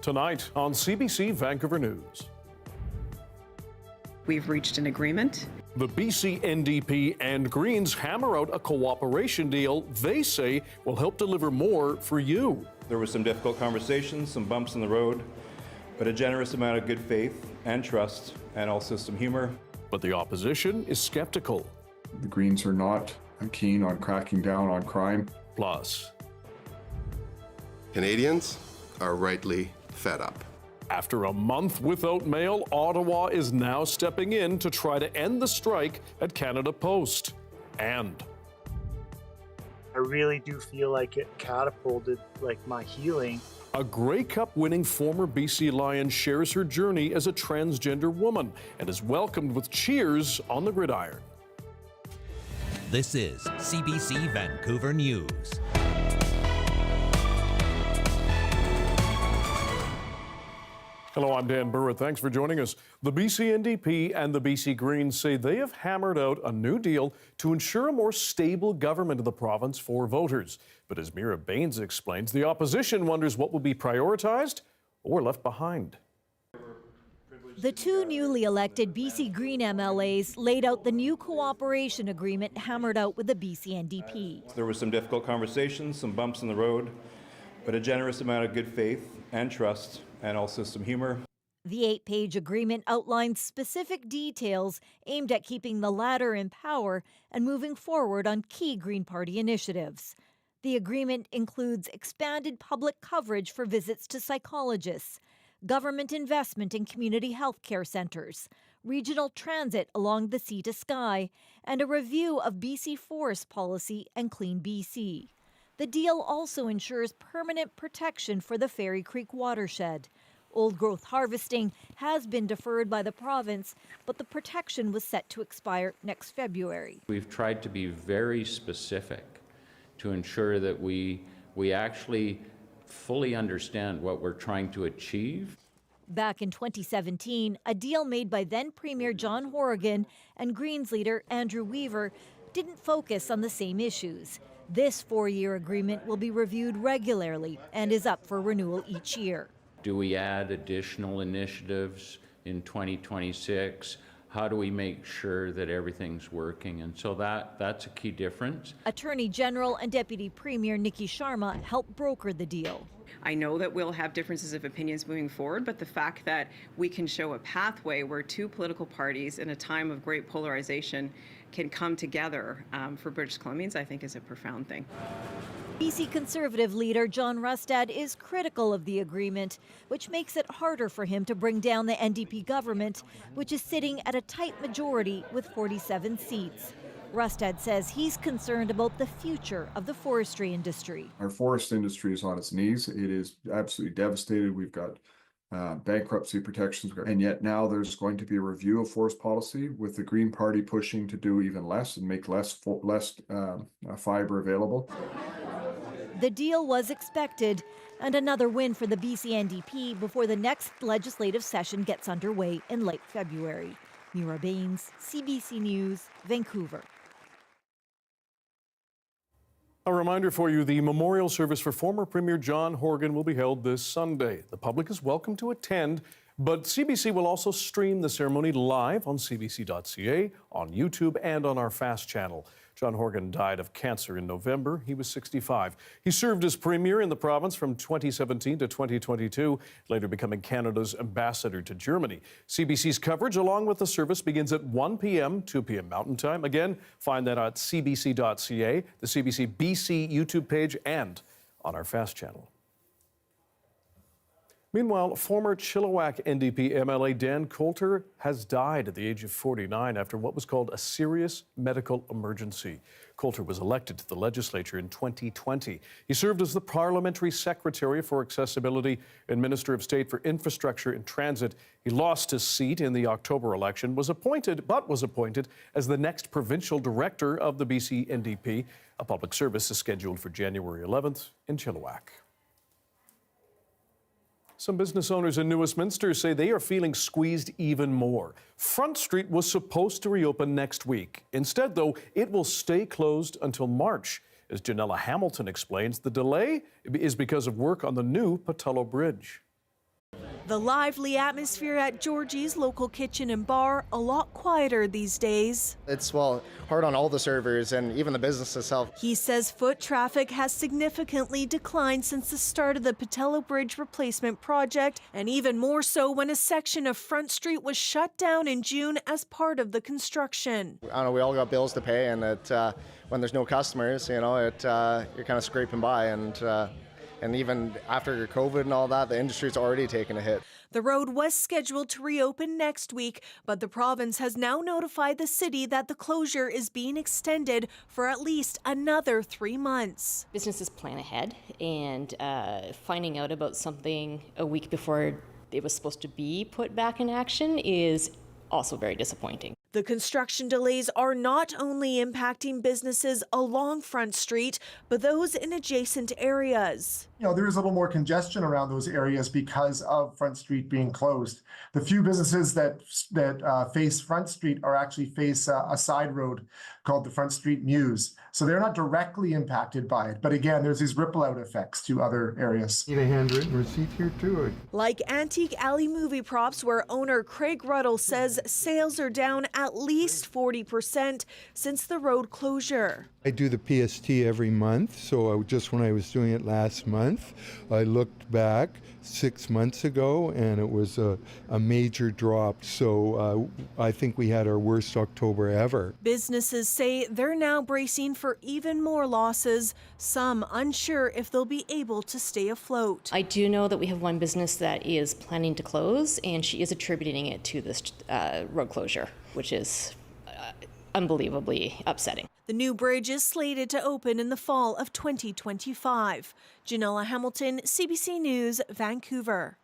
Tonight on CBC Vancouver News. We've reached an agreement. The BC NDP and Greens hammer out a cooperation deal they say will help deliver more for you. There were some difficult conversations, some bumps in the road, but a generous amount of good faith and trust, and also some humor. But the opposition is skeptical. The Greens are not keen on cracking down on crime. Plus, Canadians are rightly fed up. after a month without mail, Ottawa is now stepping in to try to end the strike at Canada Post. And I really do feel like it catapulted my healing. a Grey Cup winning former BC Lion shares her journey as a transgender woman and is welcomed with cheers on the gridiron. This is CBC Vancouver News. Hello, I'm Dan Burritt. Thanks for joining us. The BC NDP and the BC Greens say they have hammered out a new deal to ensure a more stable government in the province for voters. But as Mira Baines explains, the opposition wonders what will be prioritized or left behind. The two newly elected BC Green MLAs laid out the new cooperation agreement hammered out with the BC NDP. There were some difficult conversations, some bumps in the road, but a generous amount of good faith and trust, and also some humor. The 8-page agreement outlines specific details aimed at keeping the latter in power and moving forward on key Green Party initiatives. The agreement includes expanded public coverage for visits to psychologists, government investment in community health care centres, regional transit along the sea to sky, and a review of BC forest policy and Clean BC. The deal also ensures permanent protection for the Ferry Creek watershed. Old-growth harvesting has been deferred by the province, but the protection was set to expire next February. We've tried to be very specific to ensure that we actually fully understand what we're trying to achieve. Back in 2017, a deal made by then Premier John Horgan and Greens leader Andrew Weaver didn't focus on the same issues. This 4-year agreement will be reviewed regularly and is up for renewal each year. Do we add additional initiatives in 2026? How do we make sure that everything's working? And so that's a key difference. Attorney General and Deputy Premier Nikki Sharma helped broker the deal. I know that we'll have differences of opinions moving forward, but the fact that we can show a pathway where two political parties in a time of great polarization can come together for British Columbians, I think is a profound thing. BC Conservative leader John Rustad is critical of the agreement, which makes it harder for him to bring down the NDP government, which is sitting at a tight majority with 47 seats. Rustad says he's concerned about the future of the forestry industry. Our forest industry is on its knees. It is absolutely devastated. We've got bankruptcy protections, and yet now there's going to be a review of forest policy with the Green Party pushing to do even less and make less fiber available. The deal was expected, and another win for the BC NDP before the next legislative session gets underway in late February. Mira Baines, CBC News, Vancouver. A reminder for you, the memorial service for former Premier John Horgan will be held this Sunday. The public is welcome to attend, but CBC will also stream the ceremony live on cbc.ca, on YouTube, and on our FAST channel. John Horgan died of cancer in November. He was 65. He served as Premier in the province from 2017 to 2022, later becoming Canada's ambassador to Germany. CBC's coverage, along with the service, begins at 1 p.m., 2 p.m. Mountain Time. Again, find that at cbc.ca, the CBC BC YouTube page, and on our FAST channel. Meanwhile, former Chilliwack NDP MLA Dan Coulter has died at the age of 49 after what was called a serious medical emergency. Coulter was elected to the legislature in 2020. He served as the Parliamentary Secretary for Accessibility and Minister of State for Infrastructure and Transit. He lost his seat in the October election, was appointed as the next provincial director of the BC NDP. A public service is scheduled for January 11th in Chilliwack. Some business owners in New Westminster say they are feeling squeezed even more. Front Street was supposed to reopen next week. Instead, though, it will stay closed until March. As Janella Hamilton explains, the delay is because of work on the new Postal Bridge. The lively atmosphere at Georgie's local kitchen and bar, a lot quieter these days. It's, well, hard on all the servers and even the business itself. He says foot traffic has significantly declined since the start of the Patello Bridge replacement project, and even more so when a section of Front Street was shut down in June as part of the construction. I don't know, we all got bills to pay, and when there's no customers, you know, you're kind of scraping by, and even after COVID and all that, the industry's already taken a hit. The road was scheduled to reopen next week, but the province has now notified the city that the closure is being extended for at least another 3 months. Businesses plan ahead, and finding out about something a week before it was supposed to be put back in action is also very disappointing. The construction delays are not only impacting businesses along Front Street, but those in adjacent areas. You know, there is a little more congestion around those areas because of Front Street being closed. The few businesses that face Front Street are actually face a side road called the Front Street Mews. So they're not directly impacted by it. But again, there's these ripple out effects to other areas. Need a handwritten receipt here too. Like Antique Alley Movie Props, where owner Craig Ruddle says sales are down at least 40% since the road closure. I do the PST every month, so just when I was doing it last month, I looked back 6 months ago and it was a major drop. So I think we had our worst October ever. Businesses say they're now bracing for even more losses, some unsure if they'll be able to stay afloat. I do know that we have one business that is planning to close, and she is attributing it to this road closure, which is unbelievably upsetting. The new bridge is slated to open in the fall of 2025. Janella Hamilton, CBC News, Vancouver.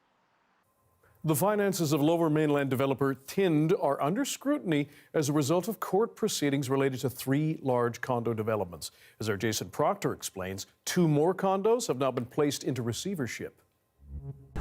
The finances of Lower Mainland developer Tind are under scrutiny as a result of court proceedings related to 3 large condo developments. As our Jason Proctor explains, 2 more condos have now been placed into receivership.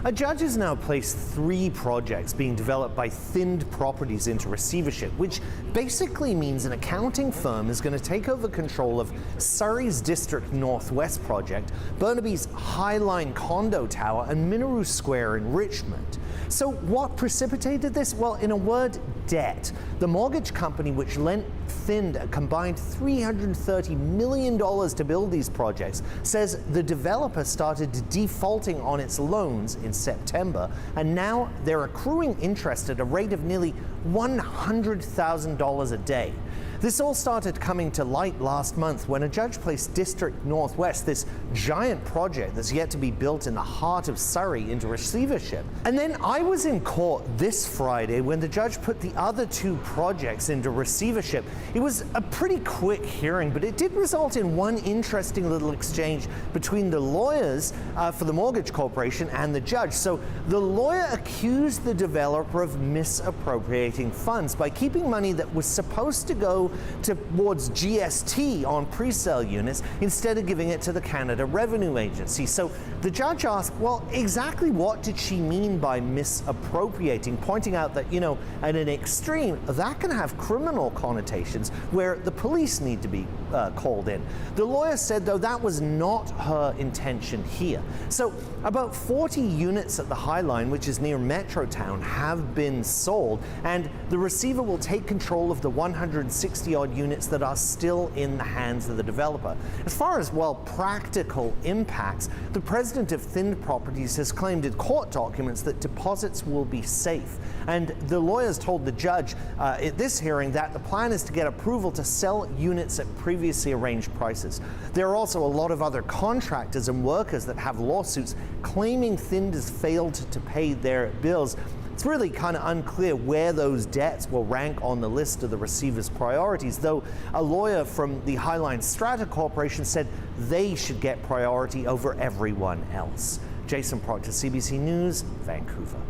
A judge has now placed 3 projects being developed by Thind Properties into receivership, which basically means an accounting firm is going to take over control of Surrey's District Northwest project, Burnaby's Highline condo tower, and Minaru Square in Richmond. So what precipitated this? Well, in a word, debt. The mortgage company which lent Thind a combined $330 million to build these projects says the developer started defaulting on its loans in September, and now they're accruing interest at a rate of nearly $100,000 a day. This all started coming to light last month when a judge placed District Northwest, this giant project that's yet to be built in the heart of Surrey, into receivership. And then I was in court this Friday when the judge put the other 2 projects into receivership. It was a pretty quick hearing, but it did result in one interesting little exchange between the lawyers for the mortgage corporation and the judge. So the lawyer accused the developer of misappropriating funds by keeping money that was supposed to go towards GST on pre-sale units instead of giving it to the Canada Revenue Agency. So the judge asked, well, exactly what did she mean by misappropriating, pointing out that, you know, at an extreme, that can have criminal connotations where the police need to be called in. The lawyer said, though, that was not her intention here. So about 40 units at the Highline, which is near Metrotown, have been sold, and the receiver will take control of the 160-odd units that are still in the hands of the developer. As far as, well, practical impacts, the president of Thind Properties has claimed in court documents that deposits will be safe. And the lawyers told the judge at this hearing that the plan is to get approval to sell units at previously arranged prices. There are also a lot of other contractors and workers that have lawsuits claiming Thind has failed to pay their bills. It's really kind of unclear where those debts will rank on the list of the receiver's priorities, though a lawyer from the Highline Strata Corporation said they should get priority over everyone else. Jason Proctor, CBC News, Vancouver.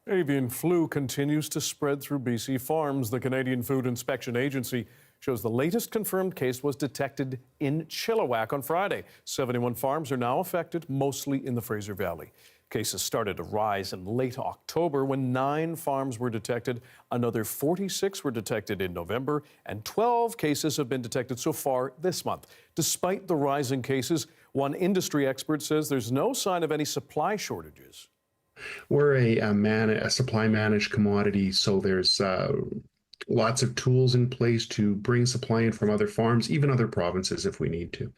Avian flu continues to spread through BC farms. The Canadian Food Inspection Agency shows the latest confirmed case was detected in Chilliwack on Friday. 71 farms are now affected, mostly in the Fraser Valley. Cases started to rise in late October when 9 farms were detected. Another 46 were detected in November, and 12 cases have been detected so far this month. Despite the rising cases, one industry expert says there's no sign of any supply shortages. We're a supply managed commodity, so there's lots of tools in place to bring supply in from other farms, even other provinces if we need to.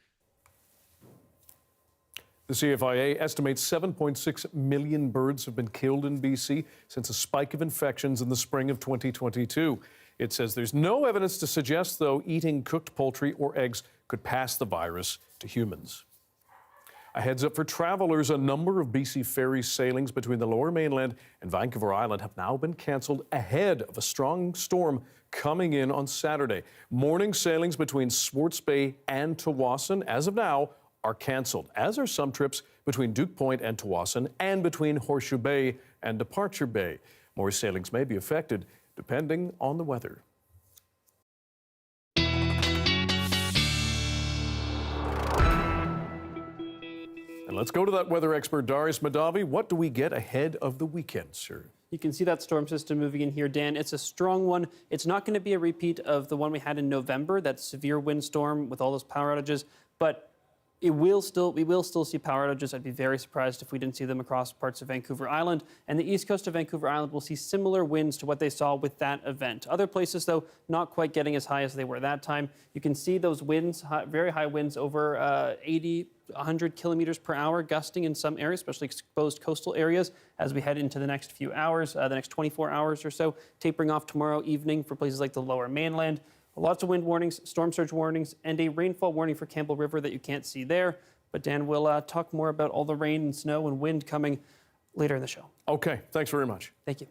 The CFIA estimates 7.6 million birds have been killed in BC since a spike of infections in the spring of 2022. It says there's no evidence to suggest, though, eating cooked poultry or eggs could pass the virus to humans. A heads up for travelers, a number of BC ferry sailings between the Lower Mainland and Vancouver Island have now been cancelled ahead of a strong storm coming in on Saturday. Morning sailings between Swartz Bay and Tawasin, as of now, are cancelled, as are some trips between Duke Point and Tawasin and between Horseshoe Bay and Departure Bay. More sailings may be affected depending on the weather. And let's go to that weather expert, Darius Madavi. What do we get ahead of the weekend, sir? You can see that storm system moving in here, Dan. It's a strong one. It's not going to be a repeat of the one we had in November, that severe windstorm with all those power outages, but we will still see power outages. I'd be very surprised if we didn't see them across parts of Vancouver Island. And the east coast of Vancouver Island will see similar winds to what they saw with that event. Other places, though, not quite getting as high as they were that time. You can see those winds, very high winds over 80, 100 kilometers per hour, gusting in some areas, especially exposed coastal areas, as we head into the next few hours, the next 24 hours or so, tapering off tomorrow evening for places like the Lower Mainland. Lots of wind warnings, storm surge warnings, and a rainfall warning for Campbell River that you can't see there. But Dan will talk more about all the rain and snow and wind coming later in the show. Okay, thanks very much. Thank you.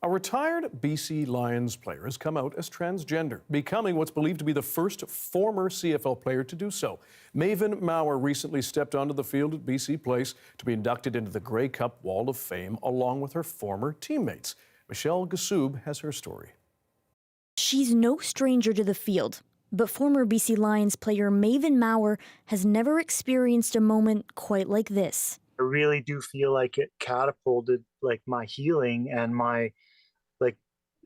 A retired BC Lions player has come out as transgender, becoming what's believed to be the first former CFL player to do so. Maven Maurer recently stepped onto the field at BC Place to be inducted into the Grey Cup Wall of Fame along with her former teammates. Michelle Gassoub has her story. She's no stranger to the field, but former BC Lions player Maven Maurer has never experienced a moment quite like this. I really do feel like it catapulted like my healing and my, like,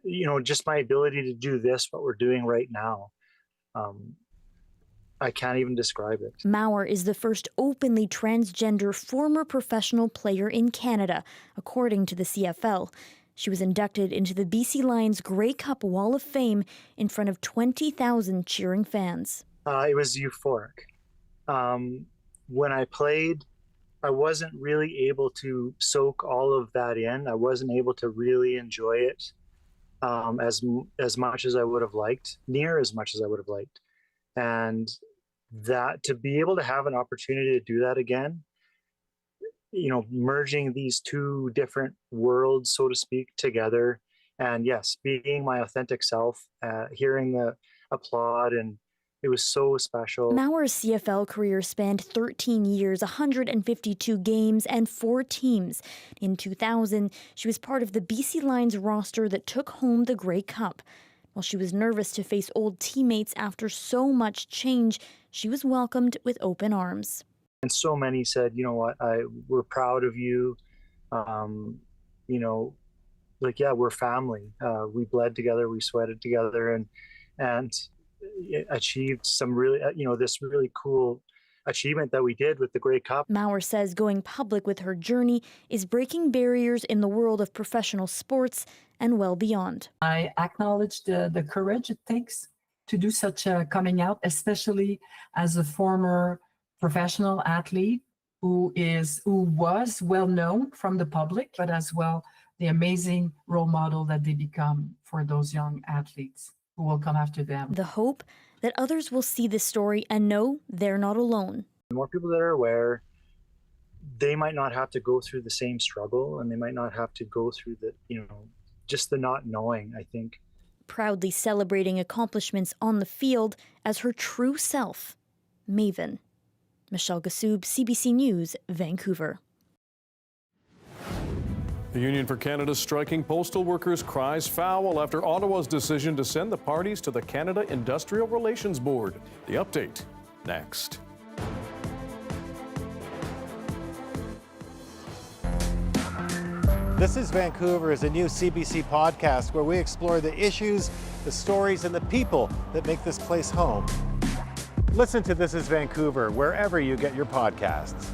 you know, just my ability to do this, what we're doing right now. I can't even describe it. Maurer is the first openly transgender former professional player in Canada, according to the CFL. She was inducted into the BC Lions Grey Cup Wall of Fame in front of 20,000 cheering fans. It was euphoric. When I played, I wasn't really able to soak all of that in. I wasn't able to really enjoy it as much as I would have liked, near as much as I would have liked. And that to be able to have an opportunity to do that again, you know, merging these two different worlds, so to speak, together. And yes, being my authentic self, hearing the applaud, and it was so special. Maurer's CFL career spanned 13 years, 152 games, and 4 teams. In 2000, she was part of the BC Lions roster that took home the Grey Cup. While she was nervous to face old teammates after so much change, she was welcomed with open arms. And so many said, you know what, we're proud of you. You know, like, yeah, we're family. We bled together, we sweated together, and achieved some really, you know, this really cool achievement that we did with the Grey Cup. Maurer says going public with her journey is breaking barriers in the world of professional sports and well beyond. I acknowledge the courage it takes to do such a coming out, especially as a former professional athlete who was well known from the public, but as well the amazing role model that they become for those young athletes who will come after them. The hope that others will see this story and know they're not alone. The more people that are aware, they might not have to go through the same struggle, and they might not have to go through the, you know, just the not knowing, I think. Proudly celebrating accomplishments on the field as her true self, Maven. Michelle Gassoub, CBC News, Vancouver. The Union for Canada's striking postal workers cries foul after Ottawa's decision to send the parties to the Canada Industrial Relations Board. The update next. This is Vancouver is a new CBC podcast where we explore the issues, the stories, and the people that make this place home. Listen to This is Vancouver wherever you get your podcasts.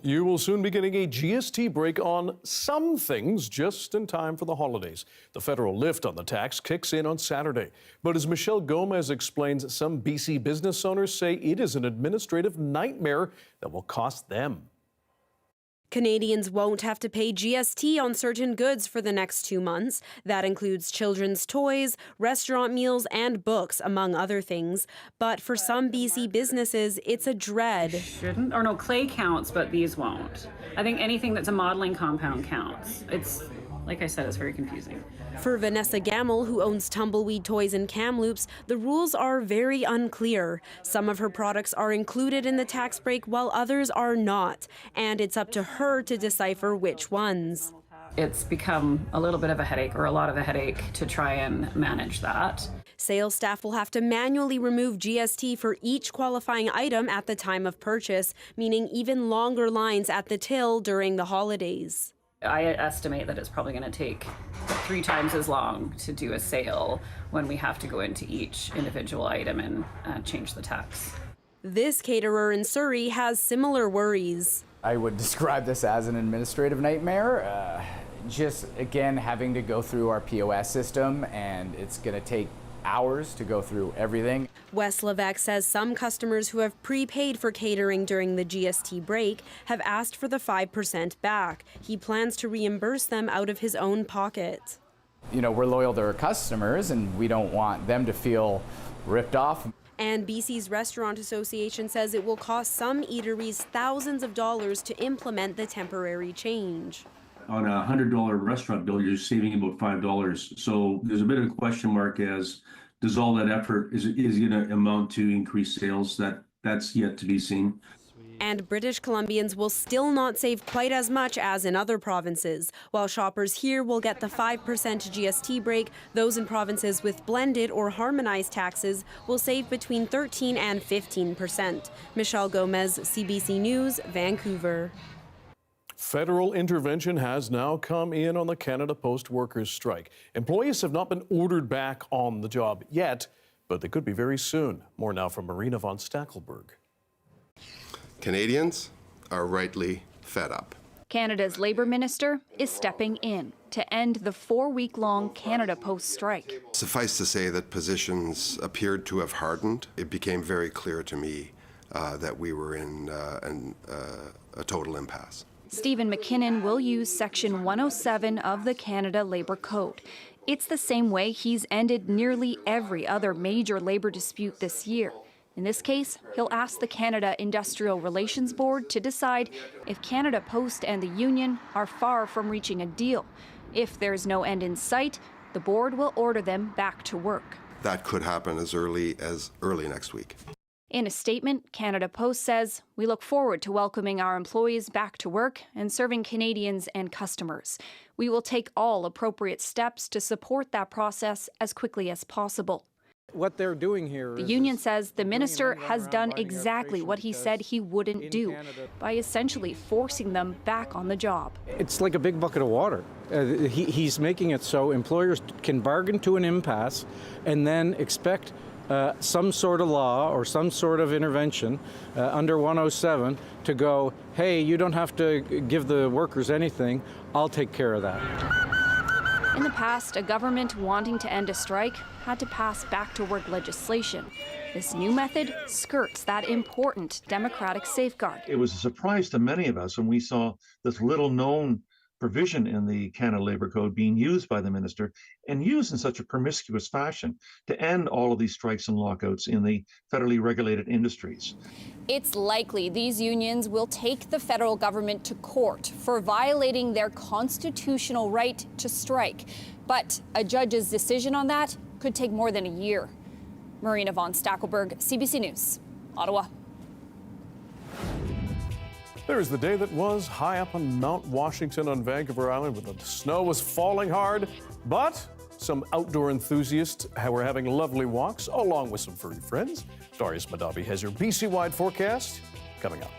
You will soon be getting a GST break on some things just in time for the holidays. The federal lift on the tax kicks in on Saturday. But as Michelle Gomez explains, some BC business owners say it is an administrative nightmare that will cost them. Canadians won't have to pay GST on certain goods for the next 2 months. That includes children's toys, restaurant meals, and books, among other things. But for some BC businesses, it's a dread. Shouldn't, or no, clay counts, but these won't. I think anything that's a modeling compound counts. It's, like I said, it's very confusing. For Vanessa Gamble, who owns Tumbleweed Toys in Kamloops, the rules are very unclear. Some of her products are included in the tax break while others are not, and it's up to her to decipher which ones. It's become a little bit of a headache, or a lot of a headache, to try and manage that. Sales staff will have to manually remove GST for each qualifying item at the time of purchase, meaning even longer lines at the till during the holidays. I estimate that it's probably going to take 3 times as long to do a sale when we have to go into each individual item and change the tax. This caterer in Surrey has similar worries. I would describe this as an administrative nightmare. Just, again, having to go through our POS system, and it's going to take hours to go through everything. Wes Levesque says some customers who have prepaid for catering during the GST break have asked for the 5% back. He plans to reimburse them out of his own pocket. You know, we're loyal to our customers, and we don't want them to feel ripped off. And BC's Restaurant Association says it will cost some eateries thousands of dollars to implement the temporary change. On a $100 restaurant bill, you're saving about $5. So there's a bit of a question mark as, does all that effort, is going to amount to increased sales? That's yet to be seen. And British Columbians will still not save quite as much as in other provinces. While shoppers here will get the 5% GST break, those in provinces with blended or harmonized taxes will save between 13 and 15%. Michelle Gomez, CBC News, Vancouver. Federal intervention has now come in on the Canada Post workers' strike. Employees have not been ordered back on the job yet, but they could be very soon. More now from Marina von Stackelberg. Canadians are rightly fed up. Canada's Labour Minister is stepping in to end the 4-week-long Canada Post strike. Suffice to say that positions appeared to have hardened. It became very clear to me that we were in a total impasse. Stephen McKinnon will use Section 107 of the Canada Labour Code. It's the same way he's ended nearly every other major labour dispute this year. In this case, he'll ask the Canada Industrial Relations Board to decide if Canada Post and the union are far from reaching a deal. If there's no end in sight, the board will order them back to work. That could happen as early next week. In a statement, Canada Post says, "We look forward to welcoming our employees back to work and serving Canadians and customers. We will take all appropriate steps to support that process as quickly as possible." What they're doing here The union says the minister has done exactly what he said he wouldn't do by essentially forcing them back on the job. It's like a big bucket of water. He's making it so employers can bargain to an impasse and then expect some sort of law or some sort of intervention under 107 to go, hey, you don't have to give the workers anything, I'll take care of that. In the past, a government wanting to end a strike had to pass back-to-work legislation. This new method skirts that important democratic safeguard. It was a surprise to many of us when we saw this little-known provision in the Canada Labour Code being used by the minister and used in such a promiscuous fashion to end all of these strikes and lockouts in the federally regulated industries. It's likely these unions will take the federal government to court for violating their constitutional right to strike. But a judge's decision on that could take more than a year. Marina von Stackelberg, CBC News, Ottawa. There's the day that was high up on Mount Washington on Vancouver Island, where the snow was falling hard, but some outdoor enthusiasts were having lovely walks along with some furry friends. Darius Madabi has your BC-wide forecast coming up.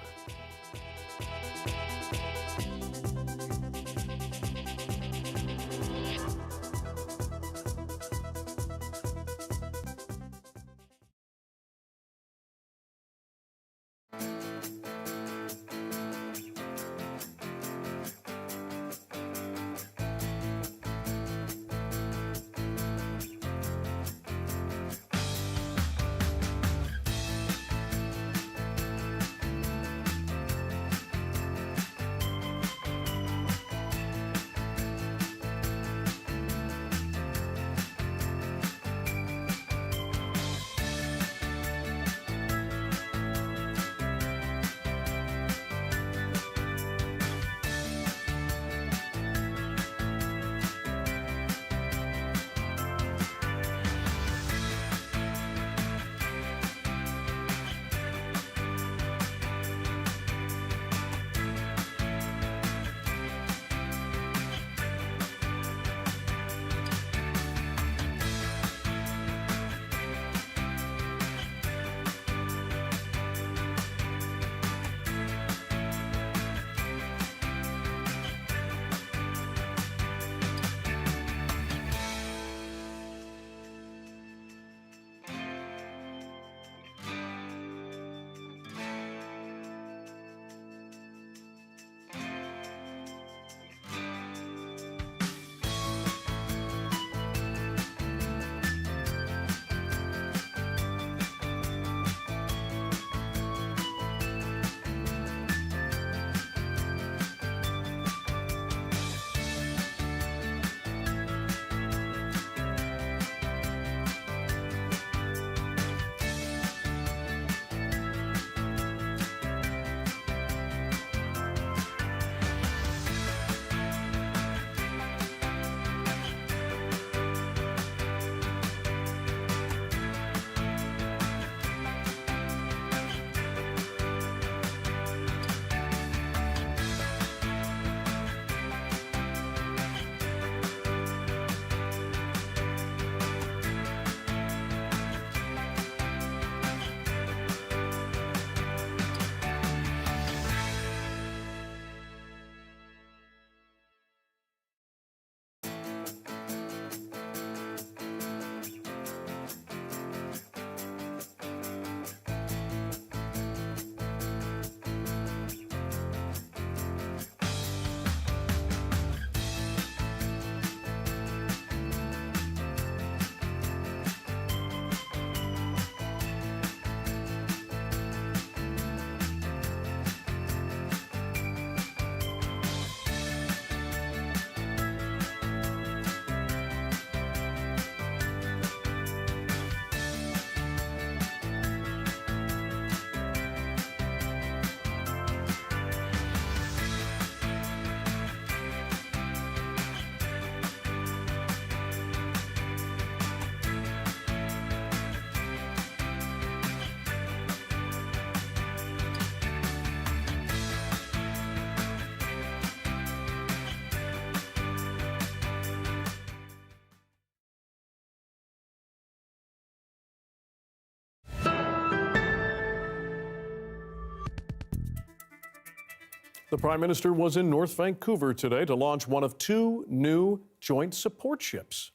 The Prime Minister was in North Vancouver today to launch one of 2 new joint support ships.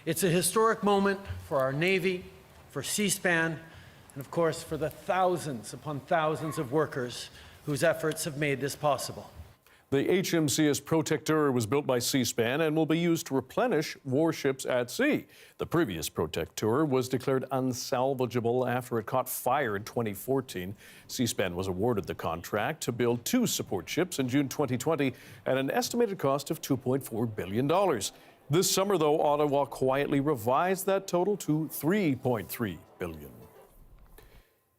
It's a historic moment for our Navy, for C-SPAN, and of course for the thousands upon thousands of workers whose efforts have made this possible. The HMCS Protecteur was built by C-SPAN and will be used to replenish warships at sea. The previous Protecteur was declared unsalvageable after it caught fire in 2014. C-SPAN was awarded the contract to build 2 support ships in June 2020 at an estimated cost of $2.4 billion. This summer, though, Ottawa quietly revised that total to $3.3 billion.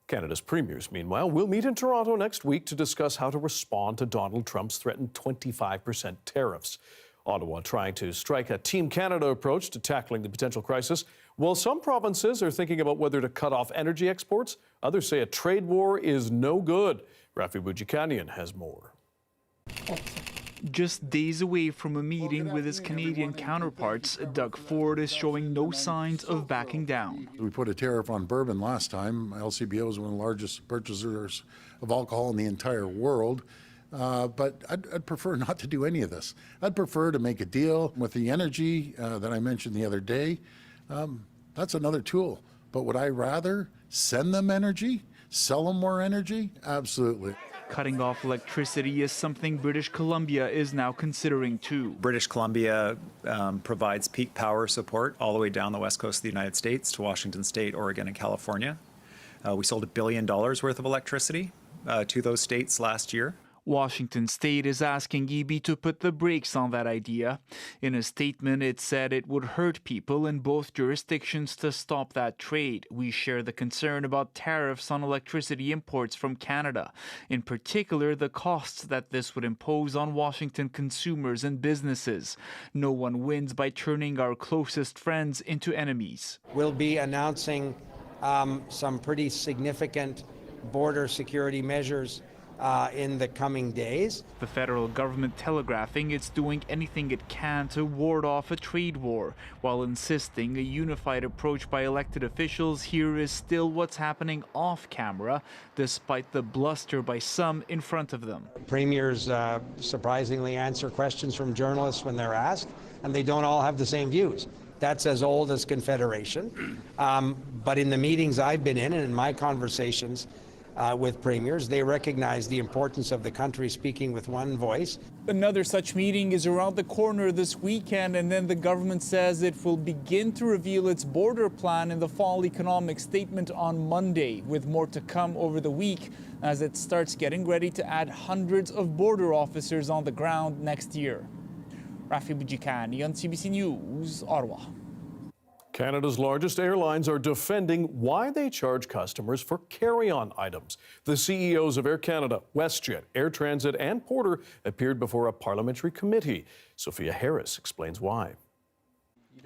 Canada's premiers, meanwhile, will meet in Toronto next week to discuss how to respond to Donald Trump's threatened 25% tariffs. Ottawa trying to strike a Team Canada approach to tackling the potential crisis. While some provinces are thinking about whether to cut off energy exports, others say a trade war is no good. Rafi Boudjikanian has more. Just days away from a meeting with his Canadian counterparts, Doug Ford is showing no signs of backing down. We put a tariff on bourbon last time. LCBO is one of the largest purchasers of alcohol in the entire world. But I'd prefer not to do any of this. I'd prefer to make a deal with the energy that I mentioned the other day. That's another tool. But would I rather send them energy, sell them more energy? Absolutely. Cutting off electricity is something British Columbia is now considering too. British Columbia provides peak power support all the way down the west coast of the United States to Washington State, Oregon, and California. We sold $1 billion worth of electricity to those states last year. Washington State is asking EB to put the brakes on that idea. In a statement, it said it would hurt people in both jurisdictions to stop that trade. We share the concern about tariffs on electricity imports from Canada, in particular the costs that this would impose on Washington consumers and businesses. No one wins by turning our closest friends into enemies. We'll be announcing some pretty significant border security measures in the coming days. The federal government telegraphing it's doing anything it can to ward off a trade war, while insisting a unified approach by elected officials here is still what's happening off camera, despite the bluster by some in front of them. Premiers surprisingly answer questions from journalists when they're asked, and they don't all have the same views. That's as old as Confederation. But in the meetings I've been in and in my conversations with premiers, they recognize the importance of the country speaking with one voice. Another such meeting is around the corner this weekend, and then the government says it will begin to reveal its border plan in the fall economic statement on Monday, with more to come over the week as it starts getting ready to add hundreds of border officers on the ground next year. Rafi Boudjikanian on CBC News, Ottawa. Canada's largest airlines are defending why they charge customers for carry-on items. The CEOs of Air Canada, WestJet, Air Transit, and Porter appeared before a parliamentary committee. Sophia Harris explains why.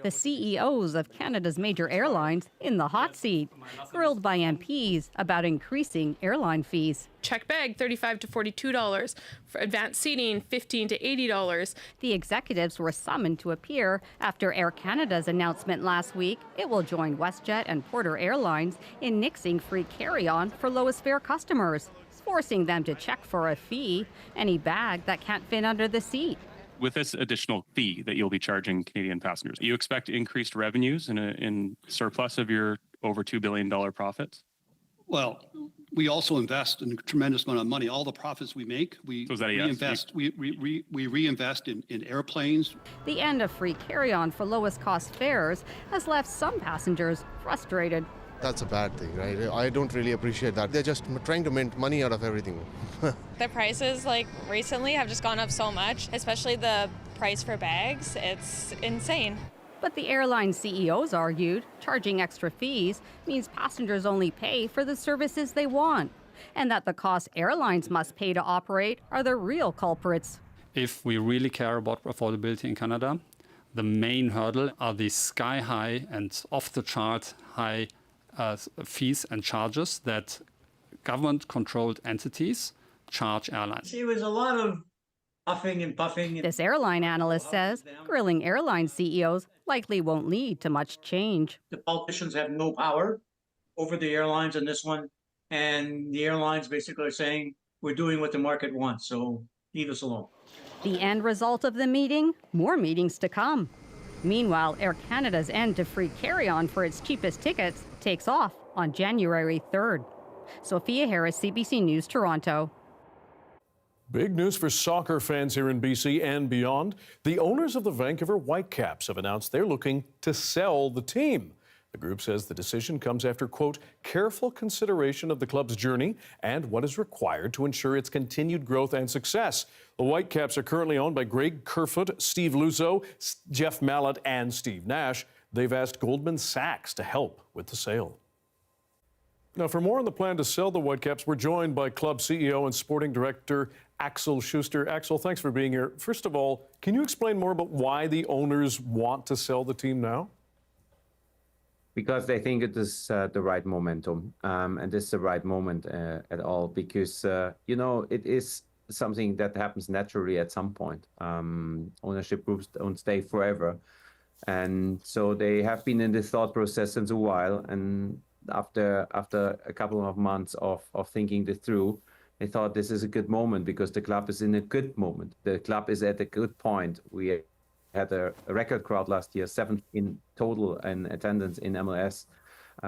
The CEOs of Canada's major airlines in the hot seat, grilled by MPs about increasing airline fees. Check bag, $35 to $42. For advanced seating, $15 to $80. The executives were summoned to appear after Air Canada's announcement last week it will join WestJet and Porter Airlines in nixing free carry-on for lowest fare customers, forcing them to check for a fee, any bag that can't fit under the seat. With this additional fee that you'll be charging Canadian passengers, you expect increased revenues in surplus of your over $2 billion profits? Well, we also invest in a tremendous amount of money. All the profits we make, we reinvest. Yes. We reinvest in airplanes. The end of free carry-on for lowest cost fares has left some passengers frustrated. That's a bad thing, right? I don't really appreciate that. They're just trying to mint money out of everything. The prices, recently have just gone up so much, especially the price for bags. It's insane. But the airline CEOs argued charging extra fees means passengers only pay for the services they want, and that the costs airlines must pay to operate are the real culprits. If we really care about affordability in Canada, the main hurdle are the sky-high and off-the-chart high fees and charges that government-controlled entities charge airlines. It was a lot of puffing and puffing. This airline analyst says grilling airline CEOs likely won't lead to much change. The politicians have no power over the airlines in this one, and the airlines basically are saying, we're doing what the market wants. So leave us alone. The end result of the meeting? More meetings to come. Meanwhile, Air Canada's end to free carry-on for its cheapest tickets takes off on January 3rd. Sophia Harris, CBC News, Toronto. Big news for soccer fans here in BC and beyond. The owners of the Vancouver Whitecaps have announced they're looking to sell the team. The group says the decision comes after, quote, careful consideration of the club's journey and what is required to ensure its continued growth and success. The Whitecaps are currently owned by Greg Kerfoot, Steve Luzo, Jeff Mallett, and Steve Nash. They've asked Goldman Sachs to help with the sale. Now, for more on the plan to sell the Whitecaps, we're joined by club CEO and sporting director Axel Schuster. Axel, thanks for being here. First of all, can you explain more about why the owners want to sell the team now? Because they think it is the right momentum, and this is the right moment at all, because, it is something that happens naturally at some point. Ownership groups don't stay forever. And so they have been in this thought process since a while. And after a couple of months of thinking this through, they thought this is a good moment because the club is in a good moment. The club is at a good point. We had a record crowd last year, 7 in total in attendance in MLS.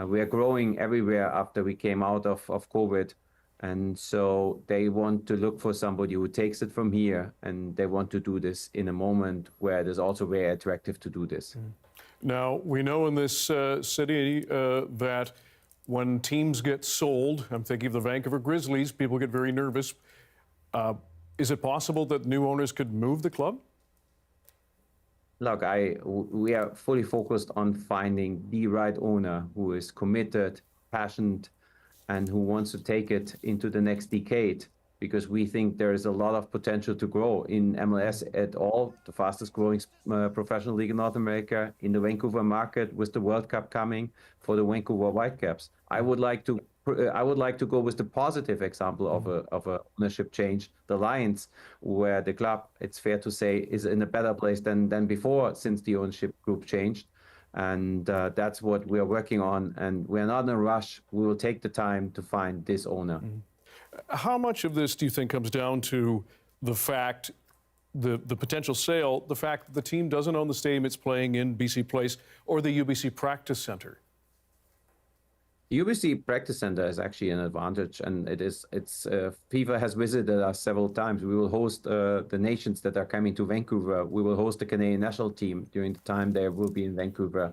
We are growing everywhere after we came out of COVID. And so they want to look for somebody who takes it from here, and they want to do this in a moment where it is also very attractive to do this. Now, we know in this city that when teams get sold, I'm thinking of the Vancouver Grizzlies, people get very nervous. Is it possible that new owners could move the club? Look, we are fully focused on finding the right owner who is committed, passionate, and who wants to take it into the next decade, because we think there is a lot of potential to grow in MLS at all, the fastest growing professional league in North America, in the Vancouver market with the World Cup coming for the Vancouver Whitecaps. I would like to go with the positive example of a ownership change, the Lions, where the club, it's fair to say, is in a better place than before since the ownership group changed. And that's what we're working on. And we're not in a rush. We will take the time to find this owner. How much of this do you think comes down to the fact, the potential sale, the fact that the team doesn't own the stadium it's playing in, BC Place, or the UBC Practice Centre? UBC Practice Center is actually an advantage, and FIFA has visited us several times. We will host the nations that are coming to Vancouver. We will host the Canadian national team during the time they will be in Vancouver.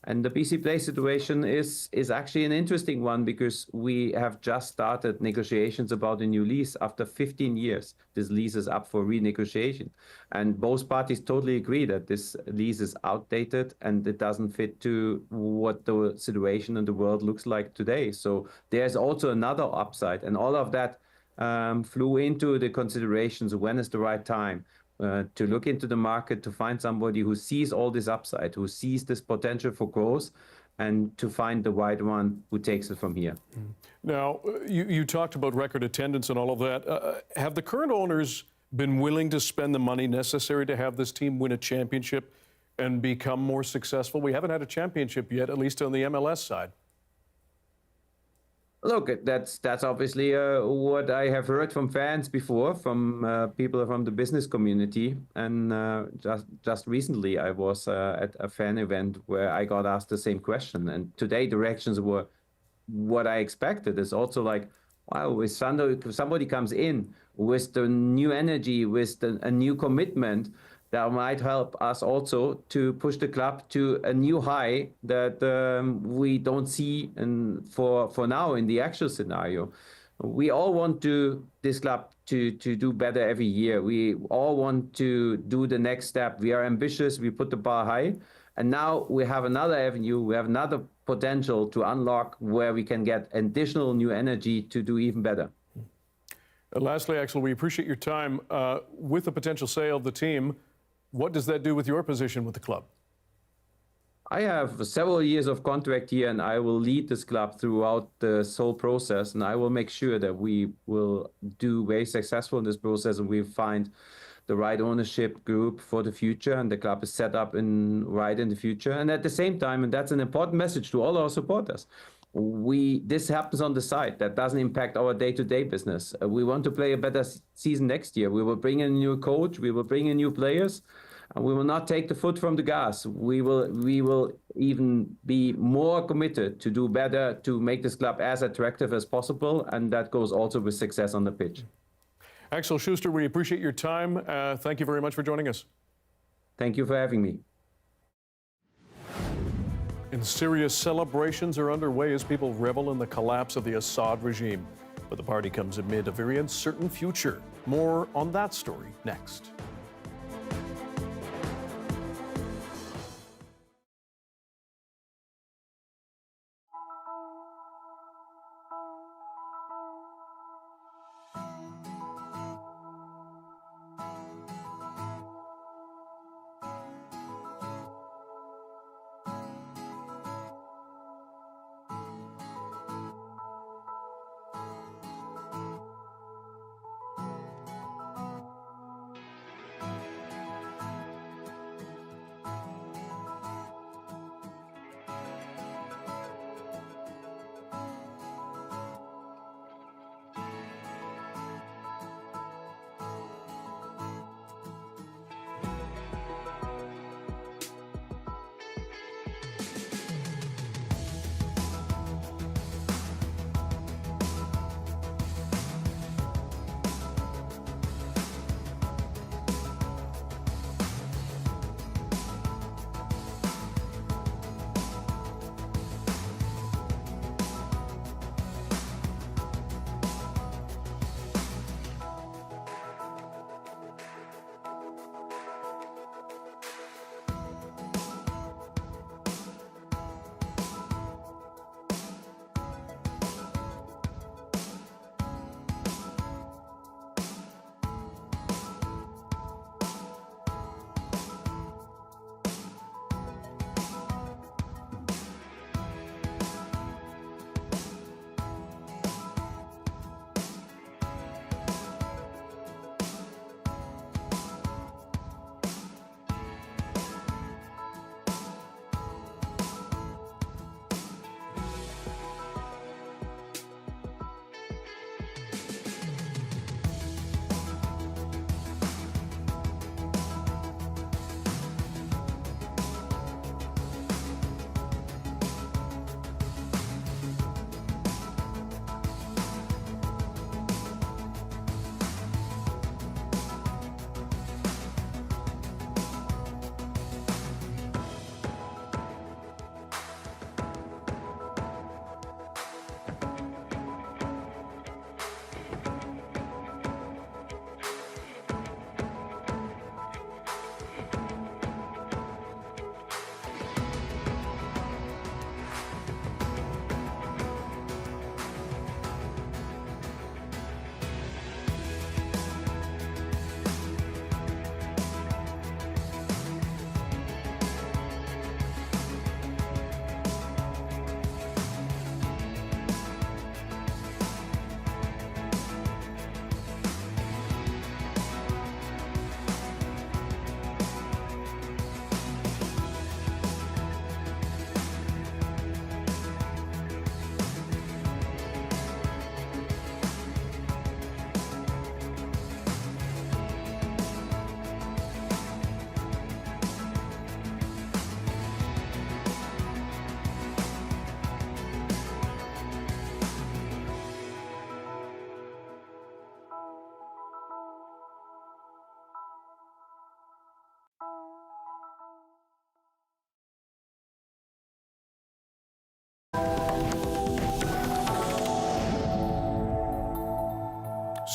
And the BC Place situation is actually an interesting one, because we have just started negotiations about a new lease after 15 years. This lease is up for renegotiation. And both parties totally agree that this lease is outdated and it doesn't fit to what the situation in the world looks like today. So there's also another upside. And all of that flew into the considerations of when is the right time to look into the market, to find somebody who sees all this upside, who sees this potential for growth, and to find the right one who takes it from here. Now, you talked about record attendance and all of that. Have the current owners been willing to spend the money necessary to have this team win a championship and become more successful? We haven't had a championship yet, at least on the MLS side. Look, that's obviously what I have heard from fans before, from people from the business community. And just recently, I was at a fan event where I got asked the same question. And today, the reactions were what I expected. It's also like, wow, if somebody comes in with the new energy, with a new commitment, that might help us also to push the club to a new high that we don't see for now in the actual scenario. We all want this club to do better every year. We all want to do the next step. We are ambitious. We put the bar high. And now we have another avenue. We have another potential to unlock where we can get additional new energy to do even better. Lastly, Axel, we appreciate your time. With the potential sale of the team, what does that do with your position with the club? I have several years of contract here, and I will lead this club throughout this whole process, and I will make sure that we will do very successful in this process, and we find the right ownership group for the future, and the club is set up right in the future. And at the same time, and that's an important message to all our supporters, This happens on the side. That doesn't impact our day-to-day business. We want to play a better season next year. We will bring in a new coach. We will bring in new players. And we will not take the foot from the gas. We will even be more committed to do better, to make this club as attractive as possible. And that goes also with success on the pitch. Axel Schuster, we appreciate your time. Thank you very much for joining us. Thank you for having me. In Syria, celebrations are underway as people revel in the collapse of the Assad regime. But the party comes amid a very uncertain future. More on that story next.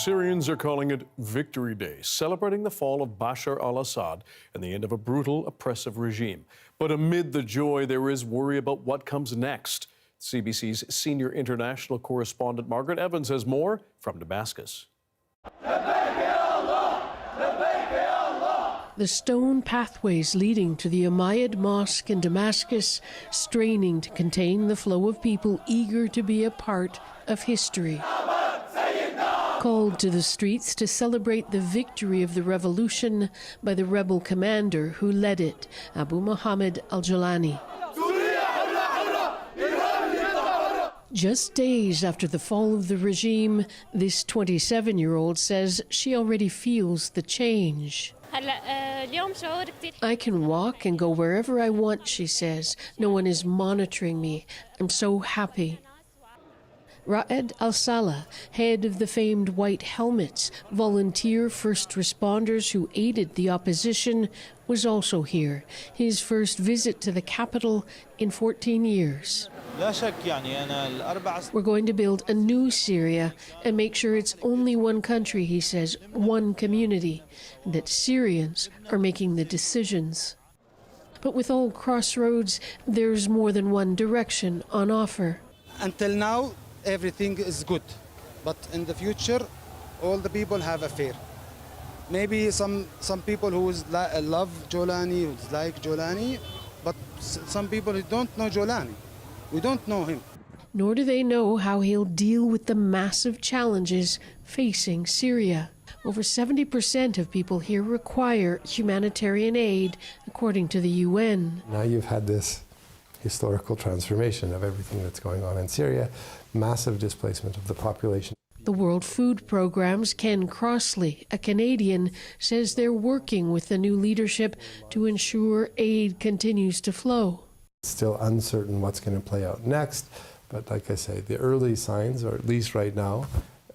Syrians are calling it Victory Day, celebrating the fall of Bashar al-Assad and the end of a brutal, oppressive regime. But amid the joy, there is worry about what comes next. CBC's senior international correspondent Margaret Evans has more from Damascus. The stone pathways leading to the Umayyad Mosque in Damascus, straining to contain the flow of people eager to be a part of history. Called to the streets to celebrate the victory of the revolution by the rebel commander who led it, Abu Muhammad al-Jalani. Just days after the fall of the regime, this 27-year-old says she already feels the change. I can walk and go wherever I want, she says. No one is monitoring me. I'm so happy. Raed Al-Salah, head of the famed White Helmets, volunteer first responders who aided the opposition, was also here. His first visit to the capital in 14 years. We're going to build a new Syria and make sure it's only one country, he says, one community, and that Syrians are making the decisions. But with all crossroads, there's more than one direction on offer. Until now, everything is good, but in the future, all the people have a fear. Maybe some people who love Jolani, who like Jolani, but some people who don't know Jolani. We don't know him. Nor do they know how he'll deal with the massive challenges facing Syria. Over 70% of people here require humanitarian aid, according to the UN. Now you've had this historical transformation of everything that's going on in Syria, massive displacement of the population. The World Food Programme's Ken Crossley, a Canadian, says they're working with the new leadership to ensure aid continues to flow. It's still uncertain what's going to play out next, but like I say, the early signs, or at least right now,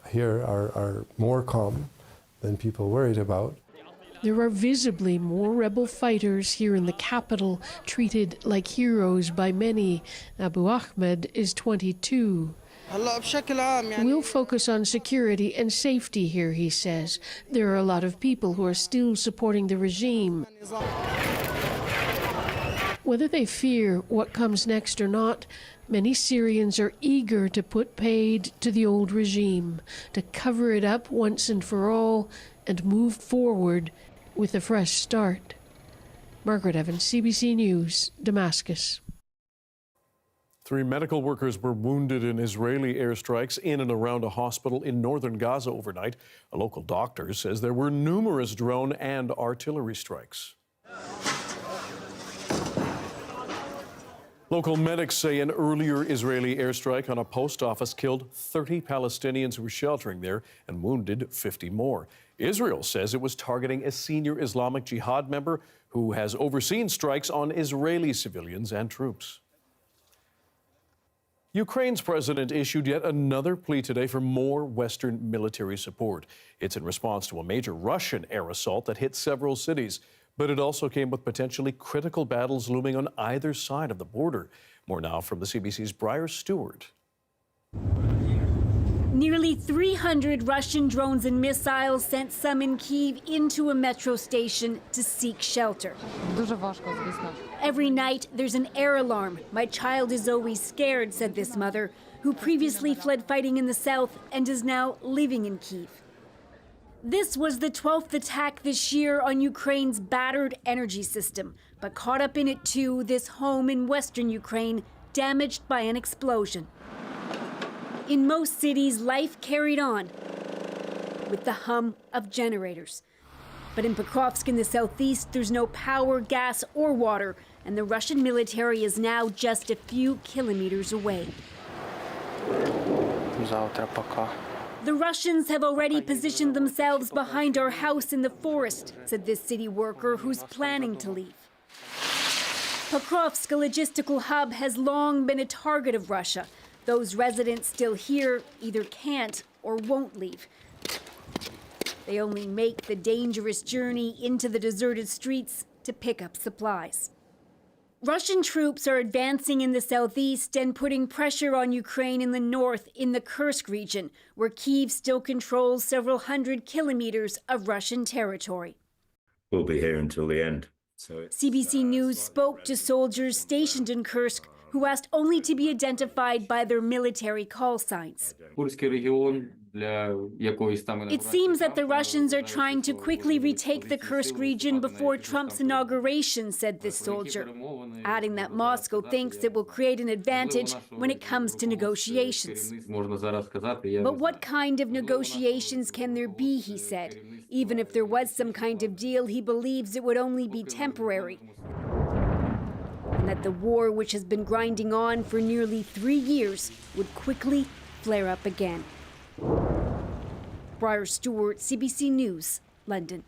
here are more calm than people worried about. There are visibly more rebel fighters here in the capital, treated like heroes by many. Abu Ahmed is 22. We'll focus on security and safety here, he says. There are a lot of people who are still supporting the regime. Whether they fear what comes next or not, many Syrians are eager to put paid to the old regime, to cover it up once and for all, and move forward with a fresh start. Margaret Evans, CBC News, Damascus. 3 medical workers were wounded in Israeli airstrikes in and around a hospital in northern Gaza overnight. A local doctor says there were numerous drone and artillery strikes. Local medics say an earlier Israeli airstrike on a post office killed 30 Palestinians who were sheltering there and wounded 50 more. Israel says it was targeting a senior Islamic Jihad member who has overseen strikes on Israeli civilians and troops. Ukraine's president issued yet another plea today for more Western military support. It's in response to a major Russian air assault that hit several cities. But it also came with potentially critical battles looming on either side of the border. More now from the CBC's Briar Stewart. Nearly 300 Russian drones and missiles sent some in Kyiv into a metro station to seek shelter. Every night there's an air alarm. My child is always scared, said this mother, who previously fled fighting in the south and is now living in Kyiv. This was the 12th attack this year on Ukraine's battered energy system, but caught up in it too, this home in western Ukraine, damaged by an explosion. In most cities, life carried on with the hum of generators. But in Pokrovsk in the southeast, there's no power, gas, or water, and the Russian military is now just a few kilometers away. The Russians have already positioned themselves behind our house in the forest, said this city worker who's planning to leave. Pokrovsk, a logistical hub, has long been a target of Russia. Those residents still here either can't or won't leave. They only make the dangerous journey into the deserted streets to pick up supplies. Russian troops are advancing in the southeast and putting pressure on Ukraine in the north, in the Kursk region, where Kyiv still controls several hundred kilometers of Russian territory. We'll be here until the end. CBC News spoke to soldiers stationed in Kursk who asked only to be identified by their military call signs. It seems that the Russians are trying to quickly retake the Kursk region before Trump's inauguration, said this soldier, adding that Moscow thinks it will create an advantage when it comes to negotiations. But what kind of negotiations can there be, he said. Even if there was some kind of deal, he believes it would only be temporary. And that the war, which has been grinding on for nearly 3 years, would quickly flare up again. Briar Stewart, CBC News, London.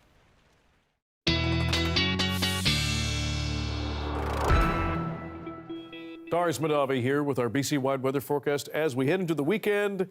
Darius Madavi here with our BC-wide weather forecast as we head into the weekend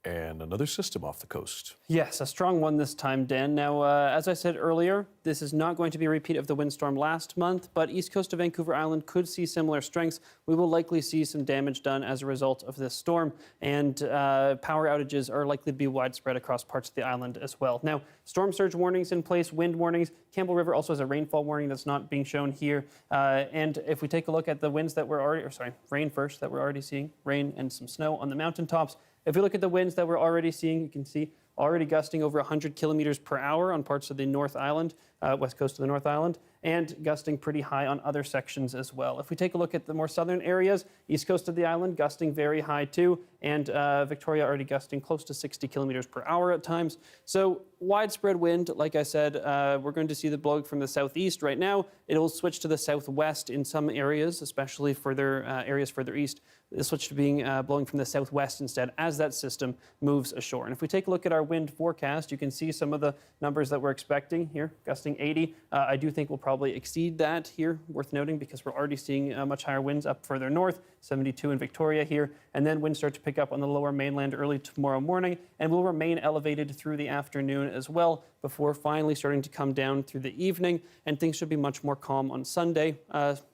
and another system off the coast. Yes, a strong one this time, Dan. Now, as I said earlier, this is not going to be a repeat of the windstorm last month, but east coast of Vancouver Island could see similar strengths. We will likely see some damage done as a result of this storm, and power outages are likely to be widespread across parts of the island as well. Now, storm surge warnings in place, wind warnings. Campbell River also has a rainfall warning that's not being shown here. And if we take a look at the winds that we're already, rain first that we're already seeing, rain and some snow on the mountaintops. If we look at the winds that we're already seeing, you can see already gusting over 100 kilometers per hour on parts of the North Island, west coast of the North Island, and gusting pretty high on other sections as well. If we take a look at the more southern areas, east coast of the island, gusting very high too, and Victoria already gusting close to 60 kilometers per hour at times. So widespread wind, like I said, we're going to see the blowing from the southeast right now. It'll switch to the southwest in some areas, especially further areas further east. It'll switch to being blowing from the southwest instead as that system moves ashore. And if we take a look at our wind forecast, you can see some of the numbers that we're expecting here, gusting 80. I do think we'll probably exceed that here, worth noting, because we're already seeing much higher winds up further north, 72 in Victoria here, and then winds start to pick up on the lower mainland early tomorrow morning and will remain elevated through the afternoon as well before finally starting to come down through the evening, and things should be much more calm on Sunday.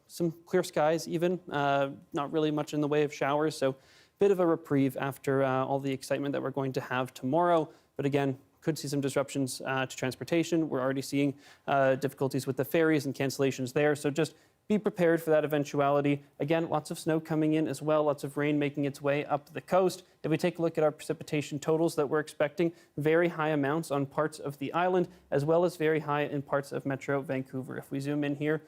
Some clear skies even, not really much in the way of showers, so bit of a reprieve after all the excitement that we're going to have tomorrow. But again, could see some disruptions to transportation. We're already seeing difficulties with the ferries and cancellations there, so just be prepared for that eventuality. Again, lots of snow coming in as well, lots of rain making its way up the coast. If we take a look at our precipitation totals that we're expecting, very high amounts on parts of the island, as well as very high in parts of Metro Vancouver. If we zoom in here,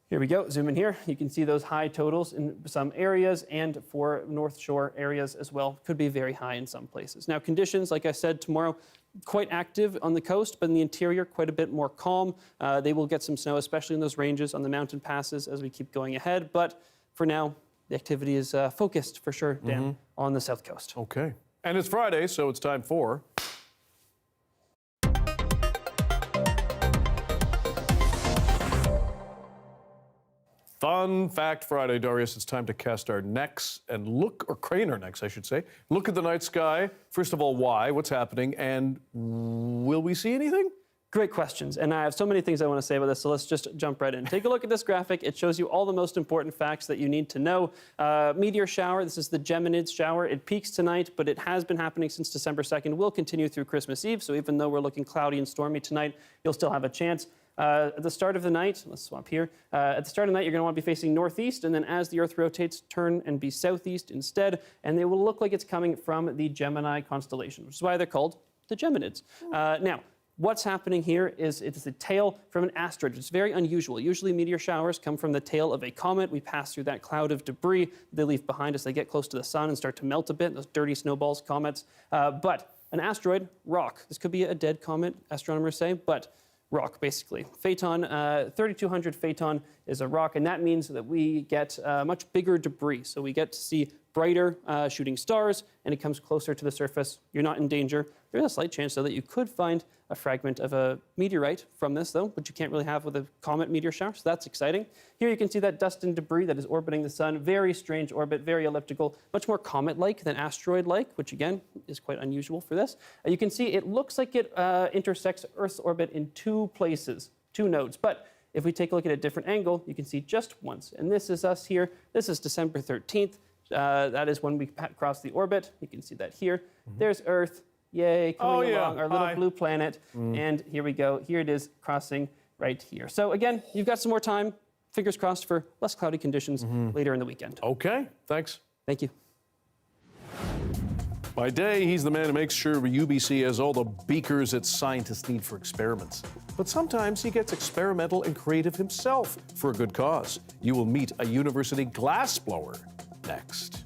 here we go, zoom in here. You can see those high totals in some areas, and for North Shore areas as well, could be very high in some places. Now, conditions, like I said, tomorrow, quite active on the coast, but in the interior, quite a bit more calm. They will get some snow, especially in those ranges on the mountain passes as we keep going ahead. But for now, the activity is focused for sure, Dan, on the south coast. Okay. And it's Friday, so it's time for... Fun Fact Friday, Darius. It's time to cast our necks and look, or crane our necks, I should say. Look at the night sky. First of all, why? What's happening? And will we see anything? Great questions, and I have so many things I want to say about this, so let's just jump right in. Take a look at this graphic. It shows you all the most important facts that you need to know. Meteor shower, this is the Geminids shower. It peaks tonight, but it has been happening since December 2nd. Will continue through Christmas Eve, so even though we're looking cloudy and stormy tonight, you'll still have a chance. At the start of the night, let's swap here. At the start of the night, you're going to want to be facing northeast, and then as the Earth rotates, turn and be southeast instead, and they will look like it's coming from the Gemini constellation, which is why they're called the Geminids. Now, what's happening here is it's the tail from an asteroid. It's very unusual. Usually meteor showers come from the tail of a comet. We pass through that cloud of debris they leave behind as they get close to the sun and start to melt a bit, those dirty snowballs, comets. But an asteroid, rock. This could be a dead comet, astronomers say, but rock, basically. Phaeton, 3200 Phaeton is a rock, and that means that we get much bigger debris. So we get to see brighter shooting stars, and it comes closer to the surface. You're not in danger. There's a slight chance, though, that you could find a fragment of a meteorite from this, though, which you can't really have with a comet meteor shower, so that's exciting. Here you can see that dust and debris that is orbiting the sun. Very strange orbit, very elliptical, much more comet-like than asteroid-like, which, again, is quite unusual for this. You can see it looks like it intersects Earth's orbit in two places, two nodes, but if we take a look at a different angle, you can see just once, and this is us here. This is December 13th. That is when we cross the orbit. You can see that here. There's Earth. Yay, coming along, our little blue planet. And here we go. Here it is crossing right here. So again, you've got some more time. Fingers crossed for less cloudy conditions later in the weekend. Okay, thanks. Thank you. By day, he's the man who makes sure UBC has all the beakers that scientists need for experiments. But sometimes he gets experimental and creative himself for a good cause. You will meet a university glassblower next.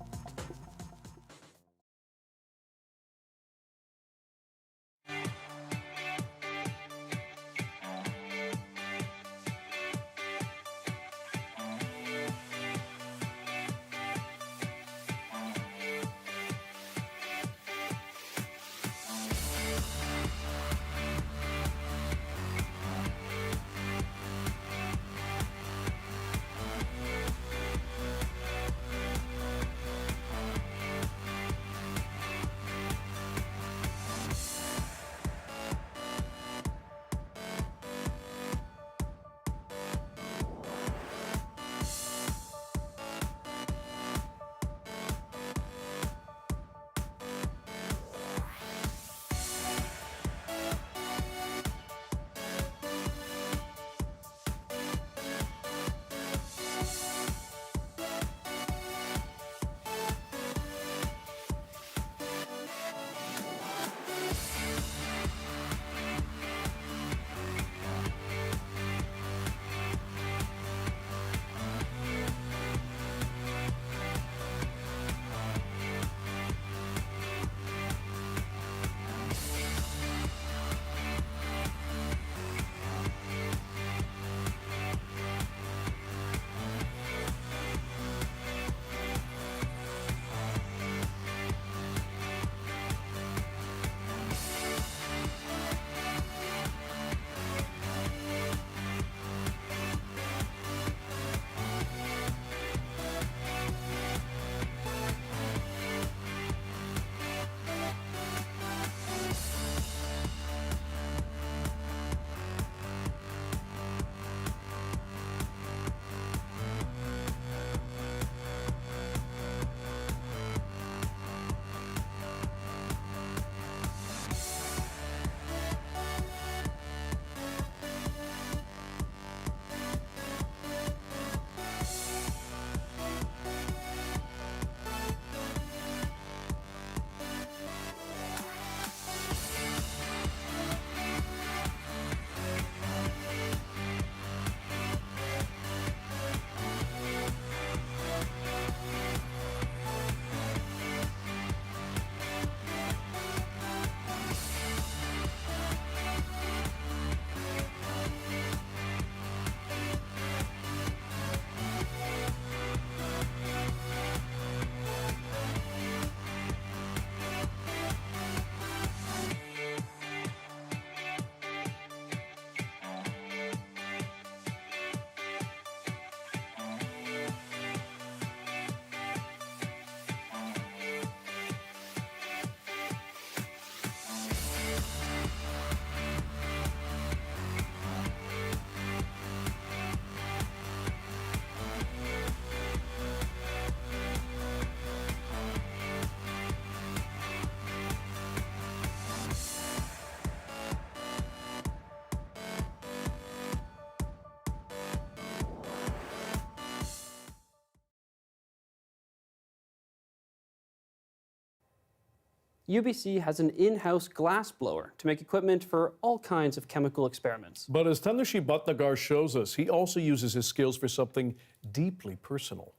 UBC has an in-house glassblower to make equipment for all kinds of chemical experiments. But as Tandashi Bhatnagar shows us, he also uses his skills for something deeply personal.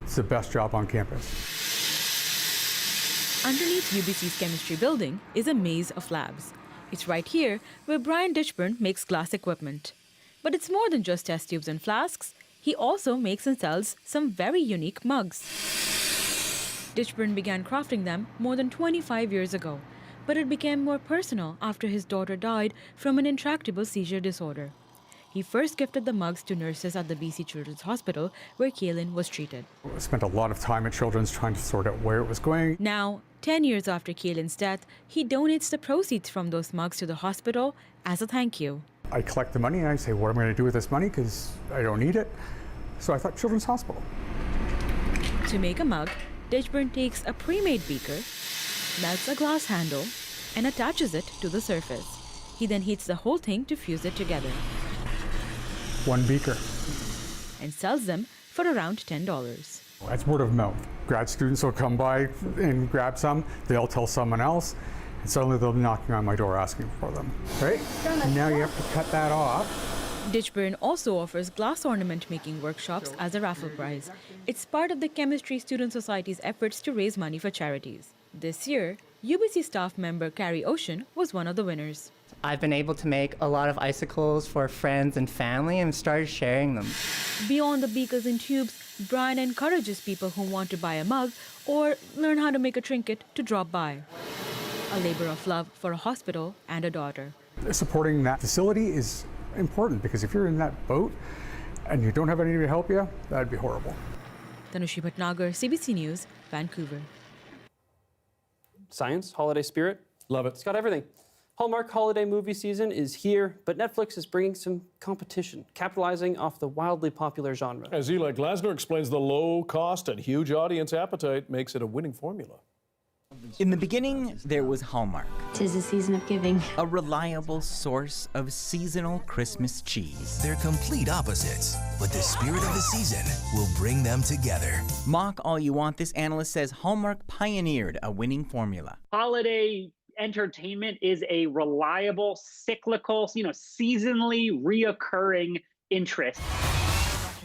It's the best job on campus. Underneath UBC's chemistry building is a maze of labs. It's right here where Brian Ditchburn makes glass equipment. But it's more than just test tubes and flasks. He also makes and sells some very unique mugs. Ditchburn began crafting them more than 25 years ago, but it became more personal after his daughter died from an intractable seizure disorder. He first gifted the mugs to nurses at the BC Children's Hospital, where Kaylin was treated. I spent a lot of time at Children's trying to sort out where it was going. Now, 10 years after Kaylin's death, he donates the proceeds from those mugs to the hospital as a thank you. I collect the money and I say, what am I going to do with this money? Because I don't need it. So I thought Children's Hospital. To make a mug, Ditchburn takes a pre-made beaker, melts a glass handle, and attaches it to the surface. He then heats the whole thing to fuse it together. One beaker. And sells them for around $10. That's word of mouth. Grad students will come by and grab some, they'll tell someone else, and suddenly they'll be knocking on my door asking for them. Right? Now you have to cut that off. Ditchburn also offers glass ornament making workshops as a raffle prize. It's part of the Chemistry Student Society's efforts to raise money for charities. This year, UBC staff member Carrie Ocean was one of the winners. I've been able to make a lot of icicles for friends and family and started sharing them. Beyond the beakers and tubes, Brian encourages people who want to buy a mug or learn how to make a trinket to drop by. A labor of love for a hospital and a daughter. Supporting that facility is important because if you're in that boat and you don't have anybody to help you, that'd be horrible. Tanushi Bhatnagar, CBC News, Vancouver. Science, holiday spirit. Love it. It's got everything. Hallmark holiday movie season is here, but Netflix is bringing some competition, capitalizing off the wildly popular genre. As Eli Glasner explains, the low cost and huge audience appetite makes it a winning formula. In the beginning, there was Hallmark. 'Tis a season of giving. A reliable source of seasonal Christmas cheese. They're complete opposites, but the spirit of the season will bring them together. Mock all you want, this analyst says Hallmark pioneered a winning formula. Holiday entertainment is a reliable, cyclical, seasonally reoccurring interest.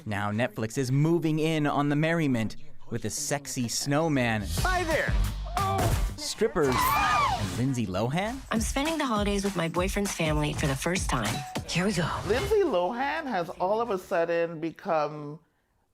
Now Netflix is moving in on the merriment with a sexy snowman. Hi there! Strippers, and Lindsay Lohan? I'm spending the holidays with my boyfriend's family for the first time. Here we go. Lindsay Lohan has all of a sudden become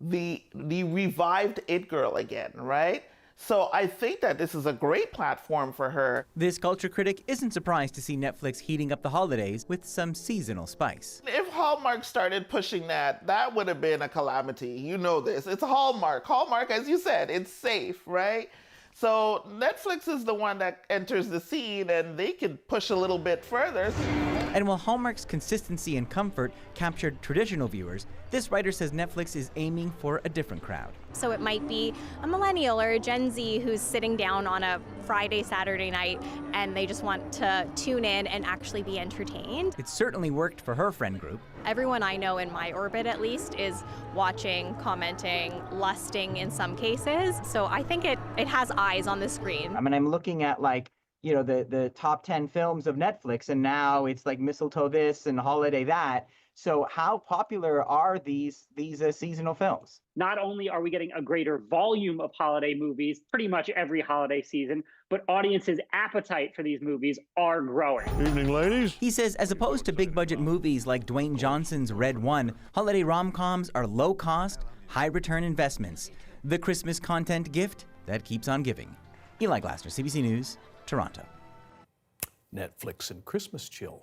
the revived it girl again, right? So I think that this is a great platform for her. This culture critic isn't surprised to see Netflix heating up the holidays with some seasonal spice. If Hallmark started pushing that, that would have been a calamity. You know this. It's Hallmark. Hallmark, as you said, it's safe, right? So Netflix is the one that enters the scene and they can push a little bit further. And while Hallmark's consistency and comfort captured traditional viewers, this writer says Netflix is aiming for a different crowd. So it might be a millennial or a Gen Z who's sitting down on a Friday, Saturday night, and they just want to tune in and actually be entertained. It certainly worked for her friend group. Everyone I know in my orbit, at least, is watching, commenting, lusting in some cases. So I think it has eyes on the screen. I mean, I'm looking at the top 10 films of Netflix, and now it's like mistletoe this and holiday that. So how popular are these seasonal films? Not only are we getting a greater volume of holiday movies pretty much every holiday season, but audiences' appetite for these movies are growing. Evening, ladies. He says as opposed to big budget movies like Dwayne Johnson's Red One, holiday rom-coms are low cost, high return investments. The Christmas content gift that keeps on giving. Eli Glasner, CBC News, Toronto. Netflix and Christmas chill.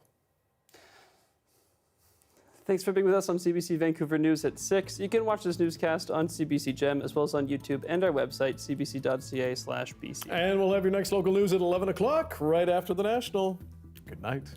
Thanks for being with us on CBC Vancouver News at 6. You can watch this newscast on CBC Gem as well as on YouTube and our website, cbc.ca/BC. And we'll have your next local news at 11 o'clock, right after the National. Good night.